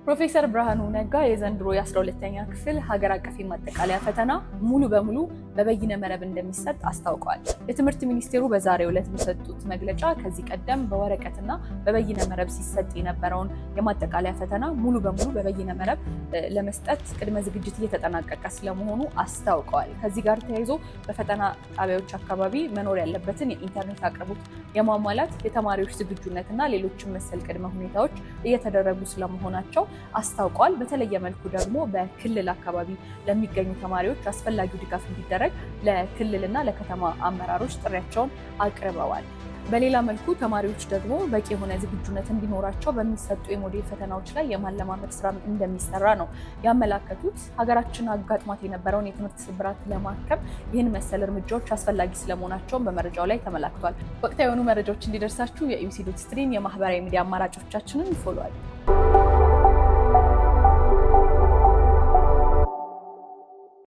ፕሮፌሰር ብርሃኑ ነጋ የዘንድሮ የ12ኛ ክፍል ሀገር አቀፍ ማጠቃለያ ፈተና ሙሉ በሙሉ በበይነ መረብ እንደሚሰጥ አስታውቀዋል። የትምህርት ሚኒስቴሩ በዛሬው ዕለት በሰጡት መግለጫ ከዚህ ቀደም በወረቀትና በበይነ መረብ ሲሰጥ የነበረውን የማጠቃለያ ፈተና ሙሉ በሙሉ በበይነ መረብ ለመስጠት ቅድመ ዝግጅት እየተጠናቀቀ ስለመሆኑ አስታውቀዋል። ከዚህ ጋር ተያይዞ በፈተና ጣቢያዎች አካባቢ መኖር ያለበትን የኢንተርኔት አቅርቦት የማሟላት የተማሪዎች ዝግጁነትና ሌሎችም መሰል ቅድመ ሁኔታዎች እየተደረጉ ስለመሆናቸው አስታውቀዋል። በተለየ መልኩ ደግሞ በክልል አካባቢ ለሚገኙ ተማሪዎች አስፈላጊው ድጋፍ እንዲደረግ ለክልልና ለከተማ አመራሮች ጥሪያቸውን አቅርበዋል። በሌላ መልኩ ተማሪዎች ደግሞ በቂ የሆነ ዝግጁነት እንዲኖራቸው በሚሰጡ የሞዴል ፈተናዎች ላይ የማለማመድ ስራ እንደሚሰራ ነው ያመላከቱት። ሀገራችን አጋጥሟት የነበረውን የትምህርት ስብራት ለማከም ይህን መሰል እርምጃዎች አስፈላጊ ስለመሆናቸውን በመረጃው ላይ ተመላክቷል። ወቅታዊ የሆኑ መረጃዎች እንዲደርሳችሁ የኢቢሲ ዶት ስትሪም የማህበራዊ ሚዲያ አማራጮቻችንን ፎሎ አድርጉ።